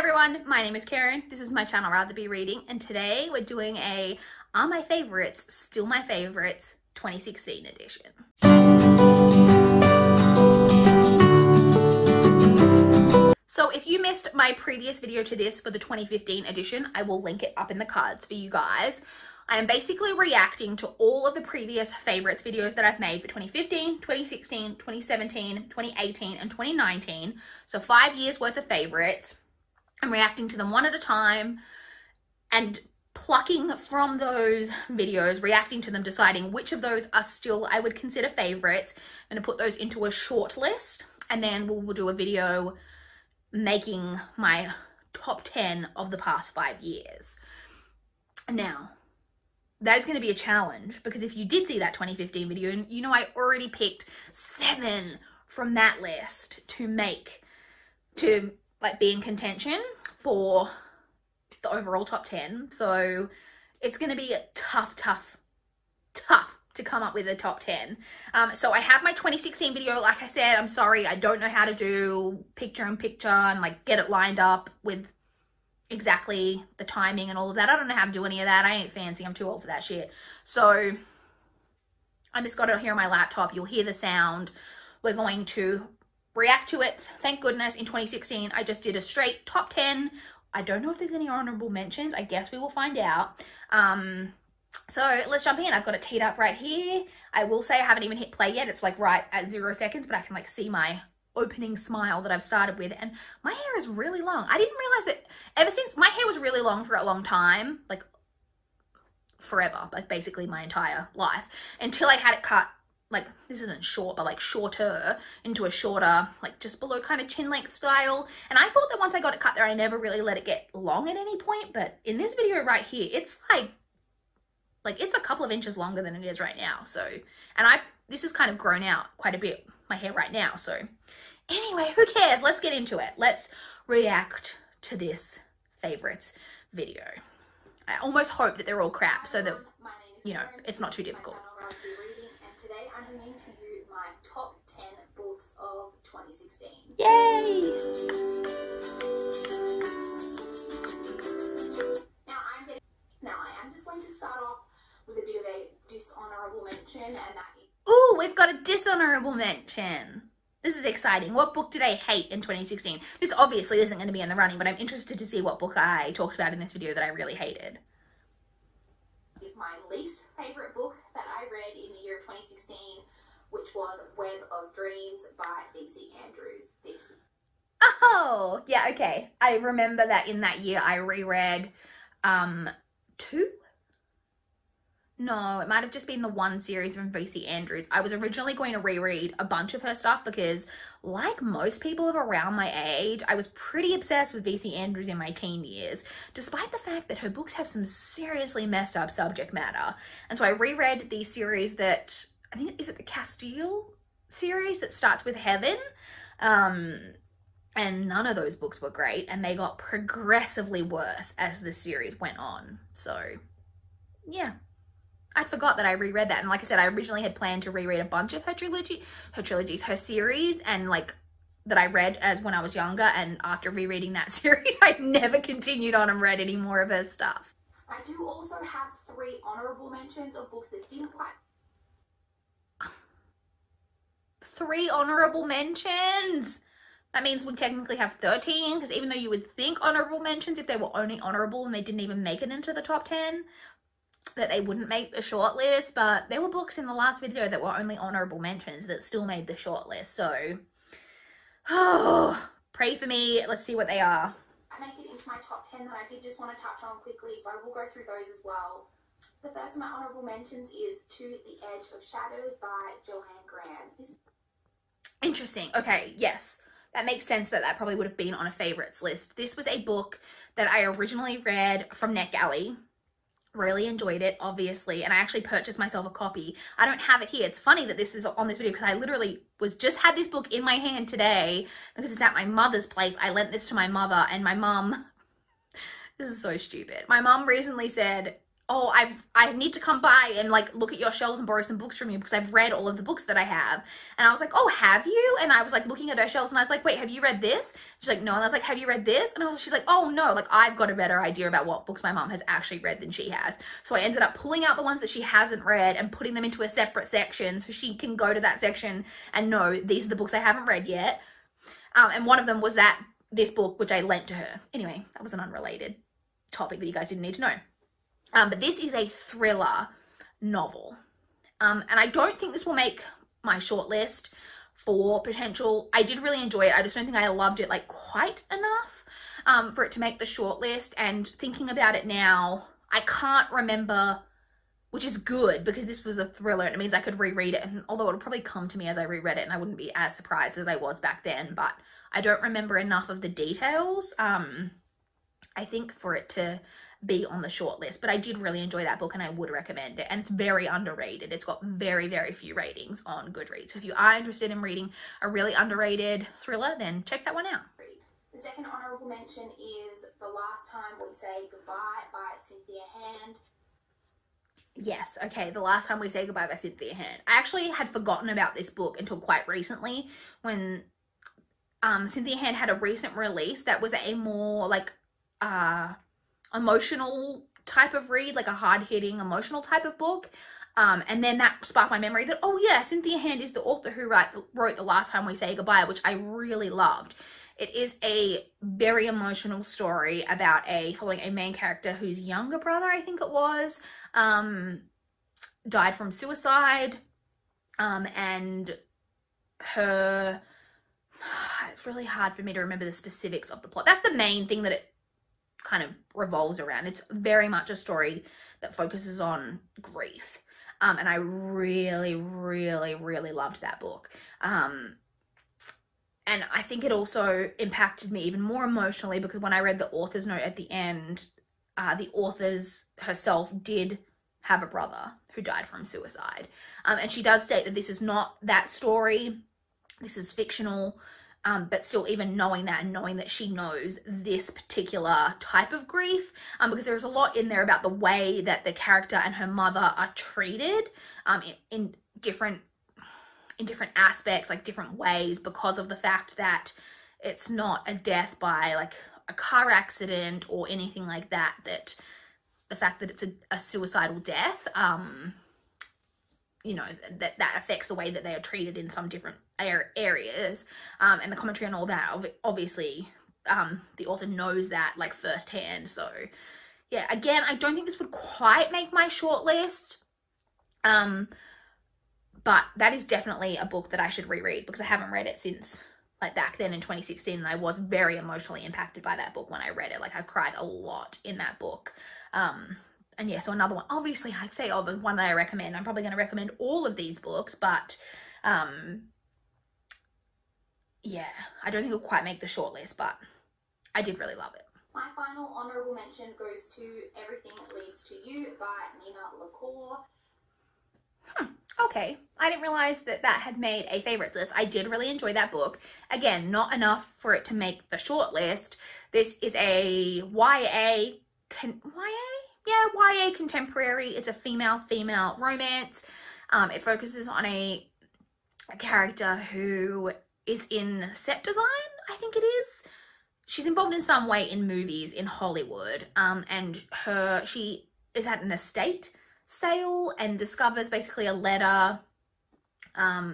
everyone, my name is Karen. This is my channel RatherBeReading, and today we're doing a Are My Favorites Still My Favorites 2016 edition. So if you missed my previous video to this for the 2015 edition, I will link it up in the cards for you guys. I am basically reacting to all of the previous favorites videos that I've made for 2015, 2016, 2017, 2018, and 2019. So 5 years worth of favorites. I'm reacting to them one at a time and plucking from those videos, reacting to them, deciding which of those are still I would consider favorites. I'm going to put those into a short list, and then we'll do a video making my top 10 of the past 5 years. Now, that is going to be a challenge, because if you did see that 2015 video, you know I already picked 7 from that list to be in contention for the overall top 10. So it's going to be tough to come up with a top 10. So I have my 2016 video. Like I said, I'm sorry, I don't know how to do picture-in-picture and like get it lined up with exactly the timing and all of that. I don't know how to do any of that. I ain't fancy. I'm too old for that shit. So I just got it here on my laptop. You'll hear the sound. We're going to react to it. Thank goodness in 2016 I just did a straight top 10. I don't know if there's any honorable mentions. I guess we will find out. So let's jump in. I've got it teed up right here. I will say I haven't even hit play yet. It's like right at 0 seconds, but I can like see my opening smile that I've started with, and my hair is really long. I didn't realize that ever since my hair was really long for a long time, like forever, like basically my entire life, until I had it cut, like this isn't short, but like shorter, into a shorter, like just below kind of chin length style. And I thought that once I got it cut there, I never really let it get long at any point, but in this video right here, it's like it's a couple of inches longer than it is right now. So, and this has kind of grown out quite a bit, my hair right now. So anyway, who cares? Let's get into it. Let's react to this favorites video. I almost hope that they're all crap so that, you know, it's not too difficult. And today I'm bringing to you my top 10 books of 2016. Yay! Now I am just going to start off with a bit of a dishonorable mention, and that is... Ooh, we've got a dishonorable mention. This is exciting. What book did I hate in 2016? This obviously isn't going to be in the running, but I'm interested to see what book I talked about in this video that I really hated. Is my least favorite book that I read in the year of 2016, which was Web of Dreams by B.C. Andrews. Oh, yeah, okay. I remember that in that year I reread 2? No, it might have just been the one series from V.C. Andrews. I was originally going to reread a bunch of her stuff because, like most people of around my age, I was pretty obsessed with V.C. Andrews in my teen years, despite the fact that her books have some seriously messed up subject matter. And so I reread the series that, I think, is it the Castile series that starts with Heaven? And none of those books were great, and they got progressively worse as the series went on. So, yeah. I forgot that I reread that, and like I said, I originally had planned to reread a bunch of her series, and like that I read as when I was younger, and after rereading that series, I never continued on and read any more of her stuff. I do also have 3 honorable mentions of books that didn't quite... 3 honorable mentions? That means we technically have 13, because even though you would think honorable mentions, if they were only honorable and they didn't even make it into the top 10, that they wouldn't make the short list. But there were books in the last video that were only honorable mentions that still made the short list. So, oh, pray for me. Let's see what they are. I make it into my top 10 that I did just want to touch on quickly, so I will go through those as well. The first of my honorable mentions is To the Edge of Shadows by Joanne Graham. Interesting. Okay, yes. That makes sense that probably would have been on a favorites list. This was a book that I originally read from NetGalley. Really enjoyed it, obviously, and I actually purchased myself a copy. I don't have it here. It's funny that this is on this video because I literally had this book in my hand today because it's at my mother's place. I lent this to my mother, and my mum, this is so stupid. My mum recently said, oh, I need to come by and like look at your shelves and borrow some books from you because I've read all of the books that I have. And I was like, oh, have you? And I was like looking at her shelves and I was like, wait, have you read this? She's like, no. And I was like, have you read this? And she's like, oh no, like I've got a better idea about what books my mom has actually read than she has. So I ended up pulling out the ones that she hasn't read and putting them into a separate section so she can go to that section and know these are the books I haven't read yet. And one of them was this book, which I lent to her. Anyway, that was an unrelated topic that you guys didn't need to know. But this is a thriller novel. And I don't think this will make my shortlist for potential. I did really enjoy it. I just don't think I loved it like quite enough for it to make the shortlist. And thinking about it now, I can't remember, which is good because this was a thriller and it means I could reread it. And although it would probably come to me as I reread it and I wouldn't be as surprised as I was back then, but I don't remember enough of the details, I think, for it to be on the short list. But I did really enjoy that book and I would recommend it, and it's very underrated. It's got very, very few ratings on Goodreads, so if you are interested in reading a really underrated thriller, then check that one out. The second honourable mention is The Last Time We Say Goodbye by Cynthia Hand. Yes, okay, The Last Time We Say Goodbye by Cynthia Hand. I actually had forgotten about this book until quite recently when Cynthia Hand had a recent release that was a more like emotional type of read, like a hard-hitting emotional type of book, and then that sparked my memory that, oh yeah, Cynthia Hand is the author who wrote The Last Time We Say Goodbye, which I really loved. It is a very emotional story about following a main character whose younger brother, I think it was, died from suicide, and her, it's really hard for me to remember the specifics of the plot. That's the main thing that it kind of revolves around. It's very much a story that focuses on grief, and I really, really, really loved that book. And I think it also impacted me even more emotionally because when I read the author's note at the end, the author herself did have a brother who died from suicide, and she does state that this is not that story, this is fictional. But still, even knowing that and knowing that she knows this particular type of grief, because there's a lot in there about the way that the character and her mother are treated in different aspects, like different ways, because of the fact that it's not a death by like a car accident or anything like that, that the fact that it's a suicidal death, you know, that affects the way that they are treated in some different areas, and the commentary and all that, obviously, the author knows that like firsthand. So yeah, again, I don't think this would quite make my shortlist, but that is definitely a book that I should reread because I haven't read it since like back then in 2016, and I was very emotionally impacted by that book when I read it. Like I cried a lot in that book. And yeah, so another one, obviously I'd say, oh, the one that I recommend, I'm probably going to recommend all of these books, but yeah, I don't think it'll quite make the shortlist, but I did really love it. My final honourable mention goes to Everything Leads to You by Nina LaCour. Okay, I didn't realize that had made a favourites list. I did really enjoy that book. Again, not enough for it to make the shortlist. This is a YA contemporary. It's a female romance. It focuses on a character who is in set design, I think it is. She's involved in some way in movies in Hollywood, and she is at an estate sale and discovers basically a letter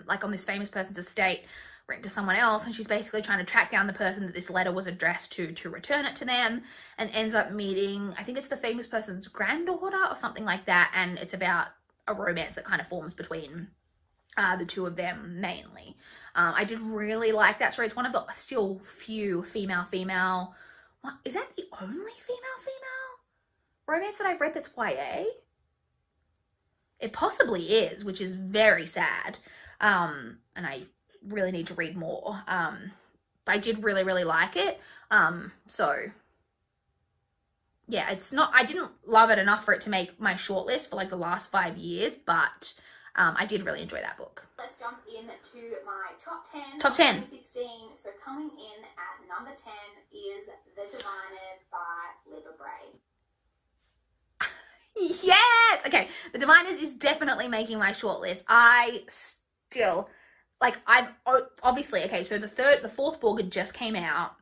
like on this famous person's estate written to someone else, and she's basically trying to track down the person that this letter was addressed to return it to them, and ends up meeting, I think it's the famous person's granddaughter or something like that, and it's about a romance that kind of forms between the two of them mainly. I did really like that story. It's one of the still few female, what, is that the only female romance that I've read that's YA? It possibly is, which is very sad, and I really need to read more, but I did really like it. So yeah, it's not, I didn't love it enough for it to make my shortlist for like the last 5 years, but I did really enjoy that book. Let's jump in to my top 10. Top 10. 2016. So coming in at number 10 is The Diviners by LIBBA BRAY. Yes! Okay, The Diviners is definitely making my shortlist. I still, like, I've obviously, okay, so the fourth book just came out.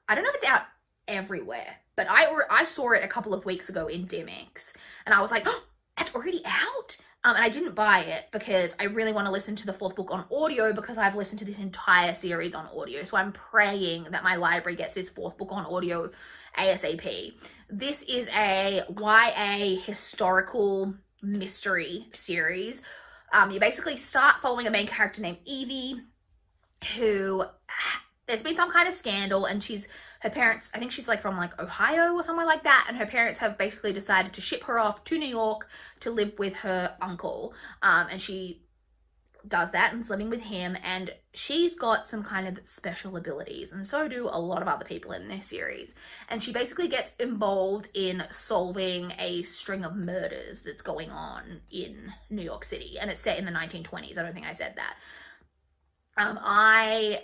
I don't know if it's out everywhere, but I saw it a couple of weeks ago in Dimmix, and I was like, oh, it's already out? And I didn't buy it because I really want to listen to the fourth book on audio, because I've listened to this entire series on audio. So I'm praying that my library gets this fourth book on audio ASAP. This is a YA historical mystery series. You basically start following a main character named Evie, who, there's been some kind of scandal, and her parents, I think she's like from like Ohio or somewhere like that, and her parents have basically decided to ship her off to New York to live with her uncle, and she does that and is living with him, and she's got some kind of special abilities, and so do a lot of other people in this series, and she basically gets involved in solving a string of murders that's going on in New York City, and it's set in the 1920s. I don't think I said that. I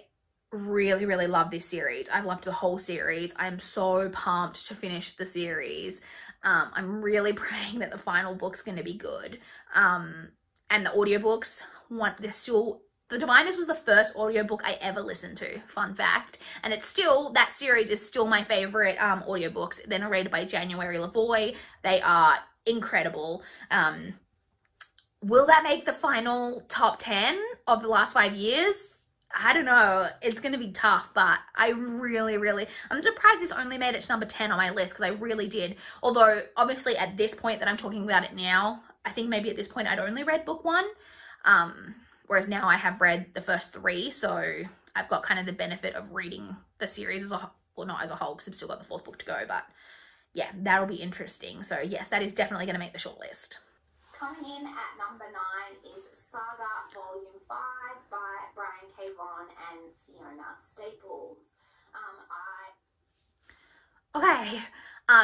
really love this series. I've loved the whole series. I'm so pumped to finish the series. I'm really praying that the final book's going to be good. And the audiobooks, The Diviners was the first audiobook I ever listened to, fun fact. And it's still, that series is still my favorite audiobooks. They're narrated by January Lavoie. They are incredible. Will that make the final top 10 of the last 5 years? I don't know. It's going to be tough, but I really, I'm surprised this only made it to number 10 on my list, because I really did. Although, obviously, at this point that I'm talking about it now, I think maybe at this point I'd only read book 1. Whereas now I have read the first 3, so I've got kind of the benefit of reading the series as a whole. Well, not as a whole, because I've still got the 4th book to go, but yeah, that'll be interesting. So yes, that is definitely going to make the shortlist. Coming in at number 9 is Saga Volume 5 by Brian K. Vaughan and Fiona Staples. Okay,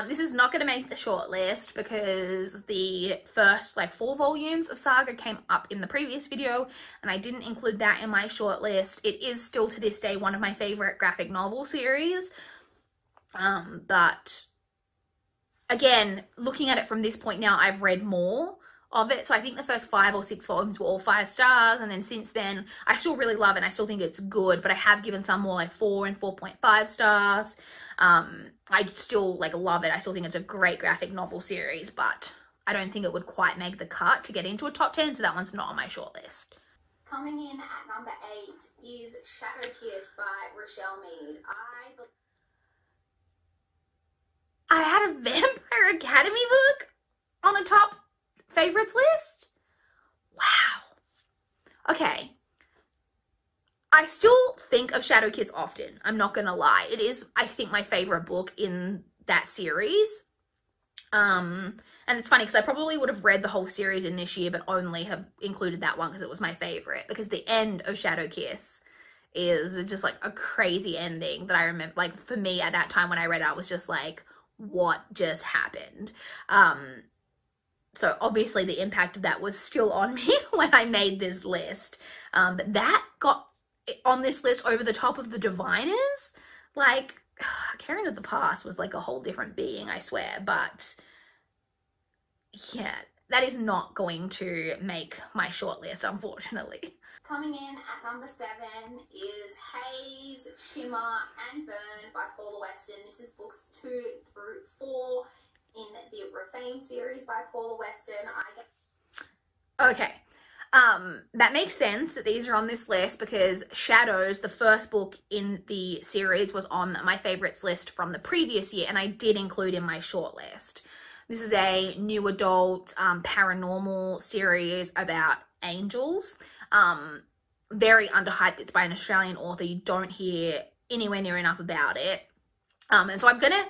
this is not going to make the shortlist because the first 4 volumes of Saga came up in the previous video, and I didn't include that in my shortlist. It is still to this day one of my favorite graphic novel series, but again, looking at it from this point now, I've read more of it. So I think the first 5 or 6 volumes were all 5 stars, and then since then I still really love it and I still think it's good, but I have given some more 4 and 4.5 stars. I still love it. I still think it's a great graphic novel series, but I don't think it would quite make the cut to get into a top 10, so that one's not on my shortlist. Coming in at number 8 is Shadow Kiss by Rochelle Mead. I had a Vampire Academy book on a top favorites list? Wow. Okay. I still think of Shadow Kiss often. I'm not gonna lie. It is, I think, my favorite book in that series. And it's funny because I probably would have read the whole series in this year, but only have included that one because it was my favorite. Because the end of Shadow Kiss is just a crazy ending that I remember. For me at that time when I read it, I was just what just happened? So obviously the impact of that was still on me when I made this list. But that got on this list over the top of The Diviners. Karen of the Past was a whole different being, I swear. But yeah, that is not going to make my shortlist, unfortunately. Coming in at number 7 is Haze, Shimmer and Burn by Paula Weston. This is books 2 through 4 in the Refame series by Paula Weston. Okay, that makes sense that these are on this list because Shadows, the first book in the series, was on my favorites list from the previous year, and I did include in my shortlist. This is a new adult paranormal series about angels. Very underhyped. It's by an Australian author. You don't hear anywhere near enough about it. And so I'm gonna,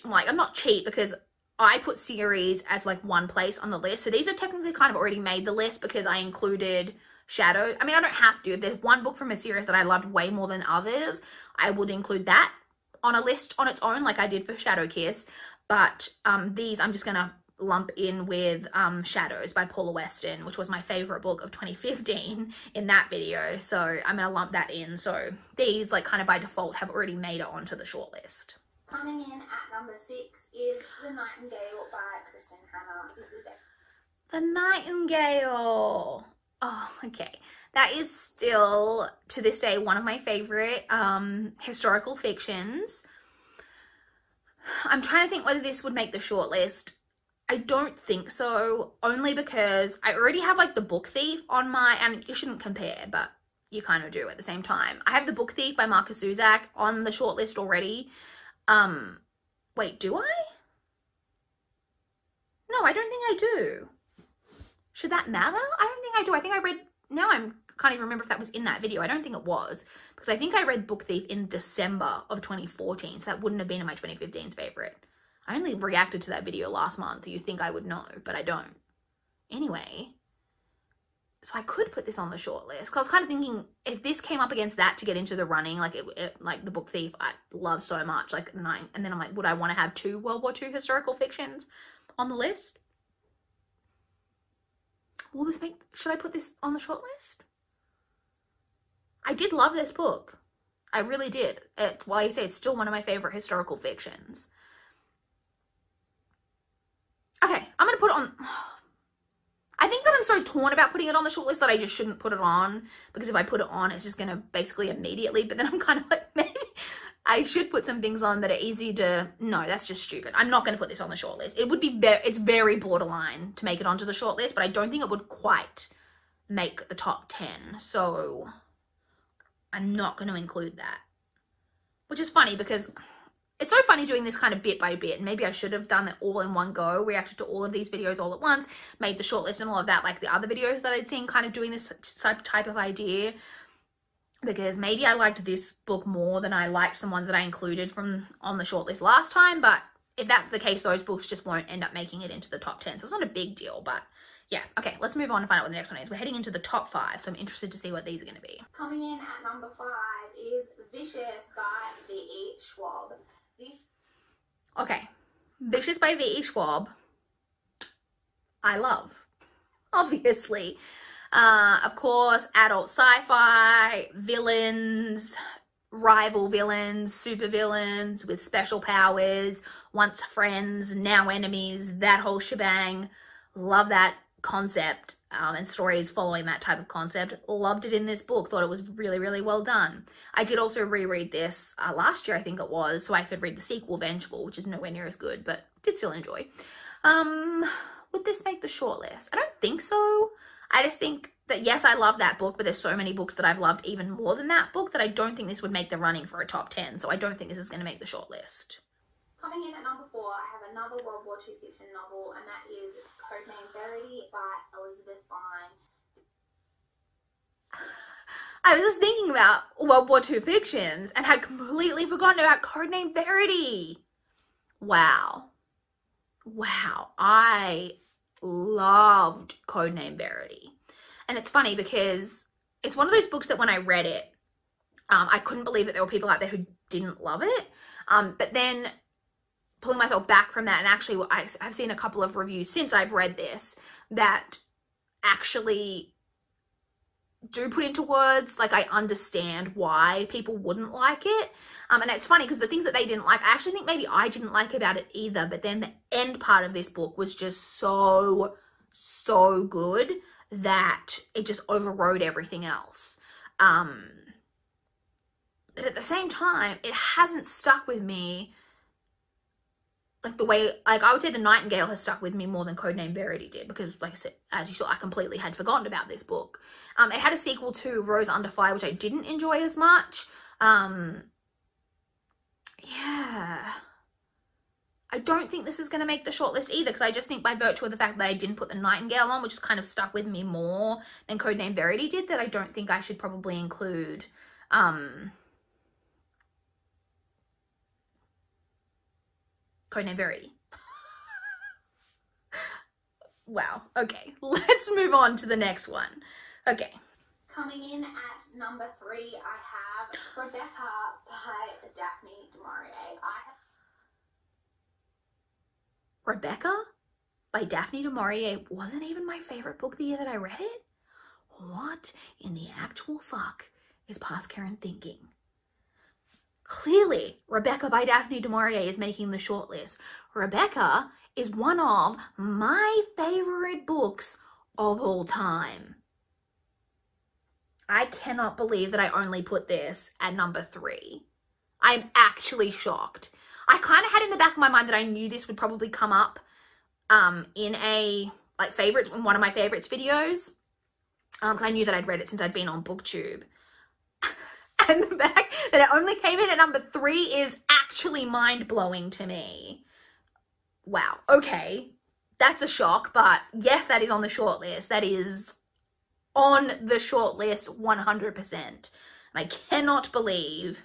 I'm not cheat because I put series as one place on the list. So these are technically kind of already made the list because I included Shadow. I mean, I don't have to. If there's one book from a series that I loved way more than others, I would include that on a list on its own, like I did for Shadow Kiss. But these I'm just gonna lump in with Shadows by Paula Weston, which was my favorite book of 2015 in that video. So I'm gonna lump that in. So these kind of by default have already made it onto the shortlist. Coming in at number 6 is The Nightingale by Kristen Hanna. This is it. The Nightingale. Oh, okay. That is still, to this day, one of my favorite historical fictions. I'm trying to think whether this would make the shortlist. I don't think so, only because I already have like The Book Thief on my, and you shouldn't compare, but you kind of do at the same time. I have The Book Thief by Marcus Zuzak on the shortlist already. Wait, do I? No, I don't think I do. Should that matter? I don't think I do. I think I read, now I can't even remember if that was in that video. I don't think it was, because I think I read Book Thief in December of 2014, so that wouldn't have been in my 2015's favorite. I only reacted to that video last month. You think I would know, but I don't. Anyway, so I could put this on the shortlist, because I was kind of thinking if this came up against that to get into the running, like like The Book Thief, I love so much, like and then I'm like, would I want to have 2 World War II historical fictions on the list? Will this make, should I put this on the shortlist? I did love this book. I really did. Like I say, it's still one of my favorite historical fictions. Okay, I'm going to put it on. I think that I'm so torn about putting it on the shortlist that I just shouldn't put it on, because if I put it on, it's just going to basically immediately, but then I'm kind of like, maybe I should put some things on that are easy to, no, that's just stupid. I'm not going to put this on the shortlist. It would be it's very borderline to make it onto the shortlist, but I don't think it would quite make the top 10. So I'm not going to include that, which is funny because it's so funny doing this kind of bit by bit. Maybe I should have done it all in one go, reacted to all of these videos all at once, made the shortlist and all of that, like the other videos that I'd seen kind of doing this type of idea. Because maybe I liked this book more than I liked some ones that I included from on the shortlist last time. But if that's the case, those books just won't end up making it into the top 10. So it's not a big deal, but yeah. Okay, let's move on and find out what the next one is. We're heading into the top 5, so I'm interested to see what these are going to be. Coming in at number 5 is Vicious by V.E. Schwab. Okay, Vicious by V.E. Schwab, I love, obviously. Of course, adult sci-fi, villains, rival villains, super villains with special powers, once friends, now enemies, that whole shebang. Love that concept, and stories following that type of concept. Loved it in this book. Thought it was really, really well done. I did also reread this last year, I think it was, so I could read the sequel, Vengeful, which is nowhere near as good, but did still enjoy. Would this make the shortlist? I don't think so. I just think that, yes, I love that book, but there's so many books that I've loved even more than that book that I don't think this would make the running for a top 10. So I don't think this is going to make the shortlist. Coming in at number 4, I have another World War II fiction novel, and that is Codename Verity by Elizabeth Vine. I was just thinking about World War II fictions and had completely forgotten about Codename Verity. Wow. Wow. I loved Codename Verity. And it's funny because it's one of those books that when I read it, I couldn't believe that there were people out there who didn't love it. But then pulling myself back from that, and actually I've seen a couple of reviews since I've read this that actually do put into words, like I understand why people wouldn't like it. And it's funny because the things that they didn't like, I actually think maybe I didn't like about it either, but then the end part of this book was just so good that it just overrode everything else. But at the same time, it hasn't stuck with me like the way, like I would say The Nightingale has stuck with me more than Codename Verity did, because like I said, as you saw, I completely had forgotten about this book. It had a sequel to Rose Under Fire, which I didn't enjoy as much. Yeah. I don't think this is going to make the shortlist either, because I just think by virtue of the fact that I didn't put The Nightingale on, which kind of stuck with me more than Codename Verity did, that I don't think I should probably include Codename Verity. Wow. Okay, let's move on to the next one. Okay. Coming in at number 3, I have Rebecca by Daphne du Maurier. Rebecca by Daphne du Maurier wasn't even my favorite book the year that I read it? What in the actual fuck is past Karen thinking? clearly Rebecca by Daphne du Maurier is making the shortlist. Rebecca is one of my favorite books of all time. I cannot believe that I only put this at number 3. I'm actually shocked. I kind of had in the back of my mind that I knew this would probably come up in a favorites, in one of my favorites videos, because I knew that I'd read it since I'd been on BookTube. And the fact that it only came in at number 3 is actually mind-blowing to me. Wow, okay, that's a shock, but yes, that is on the shortlist. That is on the shortlist 100%. And I cannot believe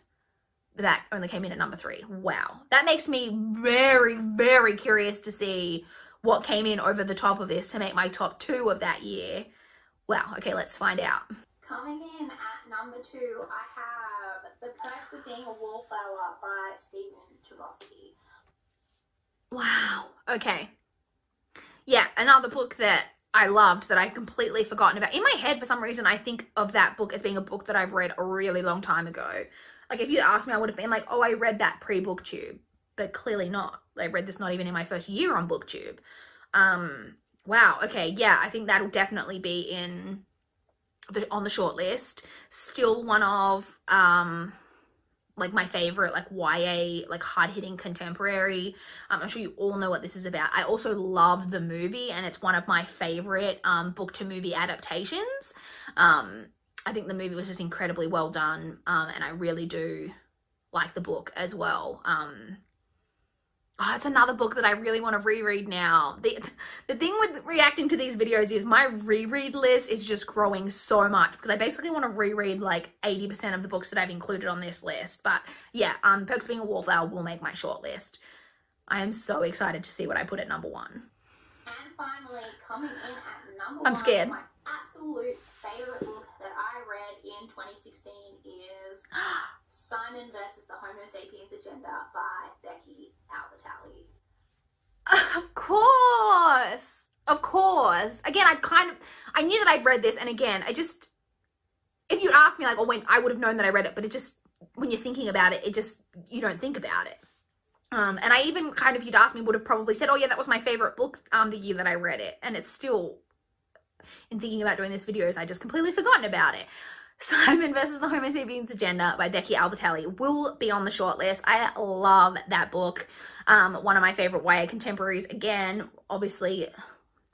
that only came in at number 3. Wow, that makes me very, very curious to see what came in over the top of this to make my top 2 of that year. Wow, okay, let's find out. Coming in at number 2, I have The Perks of Being a Wallflower by Stephen Chbosky. Wow, okay. Yeah, another book that I loved that I'd completely forgotten about. In my head, for some reason, I think of that book as being a book that I've read a really long time ago. Like, if you'd asked me, I would have been like, oh, I read that pre-BookTube. But clearly not. I read this not even in my first year on BookTube. Wow, okay, yeah, I think that'll definitely be on the short list. Still one of, like, my favorite, like, YA, like, hard-hitting contemporary. I'm sure you all know what this is about. I also love the movie, and it's one of my favorite book-to-movie adaptations. I think the movie was just incredibly well done, and I really do like the book as well. It's another book that I really want to reread now. The thing with reacting to these videos is my reread list is just growing so much, because I basically want to reread like 80% of the books that I've included on this list. But yeah, Perks of Being a Wallflower will make my short list. I am so excited to see what I put at number 1. And finally, coming in at number 1, I'm scared. my absolute favorite book that I read in 2016 is Simon versus the Homo Sapiens Agenda by Becky Albertalli. Of course. Of course. Again, I knew that I'd read this, and again, if you asked me, like, or when I would have known that I read it, but it just, when you're thinking about it, you don't think about it. And I even if you'd asked me, would have probably said, oh yeah, that was my favorite book the year that I read it. And it's still, in thinking about doing this videos, I just completely forgotten about it. Simon versus the Homo Sapiens Agenda by Becky Albertalli will be on the shortlist. I love that book. One of my favorite YA contemporaries. Again, obviously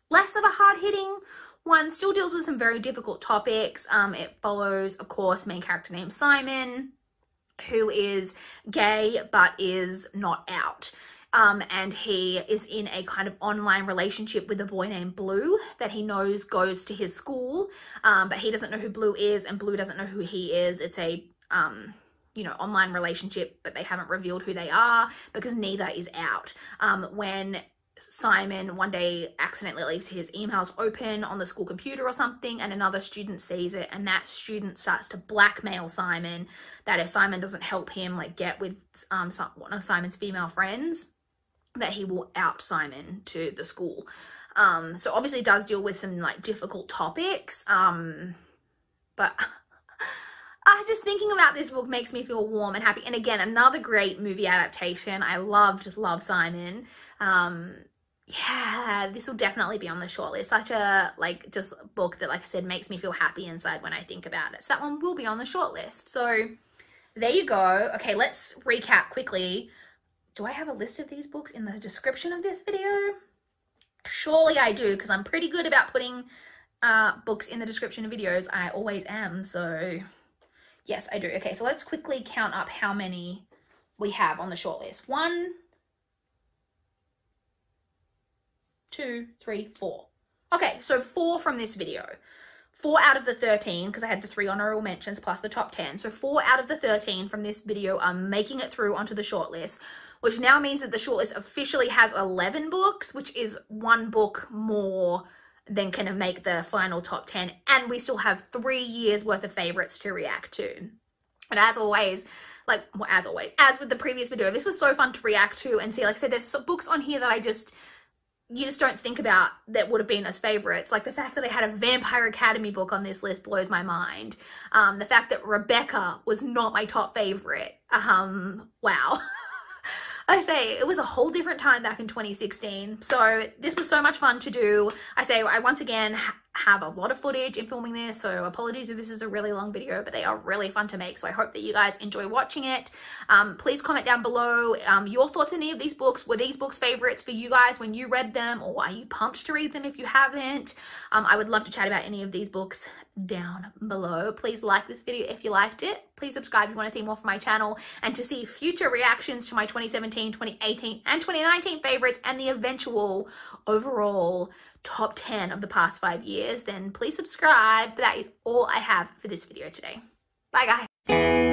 less of a hard-hitting one. Still deals with some very difficult topics. It follows, of course, main character named Simon, who is gay but is not out. And he is in a kind of online relationship with a boy named Blue that he knows goes to his school, but he doesn't know who Blue is, and Blue doesn't know who he is. It's a, online relationship, but they haven't revealed who they are because neither is out. When Simon one day accidentally leaves his emails open on the school computer or something, and another student sees it, and that student starts to blackmail Simon that if Simon doesn't help him, like, get with one of Simon's female friends, that he will out Simon to the school. So obviously it does deal with some, like, difficult topics, but just thinking about this book makes me feel warm and happy. And again, another great movie adaptation. I love Simon. Yeah, this will definitely be on the shortlist. Such a, just book that, like I said, makes me feel happy inside when I think about it. So that one will be on the shortlist. So there you go. Okay, let's recap quickly. Do I have a list of these books in the description of this video? Surely I do, because I'm pretty good about putting books in the description of videos. I always am, so yes, I do. Okay, so let's quickly count up how many we have on the shortlist. 1, 2, 3, 4. Okay, so 4 from this video. 4 out of the 13, because I had the 3 honorable mentions plus the top 10. So 4 out of the 13 from this video are making it through onto the shortlist, which now means that the shortlist officially has 11 books, which is 1 book more than can make the final top 10. And we still have 3 years worth of favorites to react to. And as always, as with the previous video, this was so fun to react to and see. Like I said, there's some books on here that I just you just don't think about that would have been as favorites. Like the fact that I had a Vampire Academy book on this list blows my mind. The fact that Rebecca was not my top favorite. Wow. I say it was a whole different time back in 2016. So this was so much fun to do. I say I once again have a lot of footage in filming this, so apologies if this is a really long video, but they are really fun to make. So I hope that you guys enjoy watching it. Please comment down below your thoughts on any of these books. Were these books favorites for you guys when you read them, or are you pumped to read them if you haven't? I would love to chat about any of these books down below. Please like this video if you liked it. Please subscribe if you want to see more from my channel, and to see future reactions to my 2017, 2018 and 2019 favorites and the eventual overall top 10 of the past 5 years, then please subscribe. But that is all I have for this video today. Bye guys.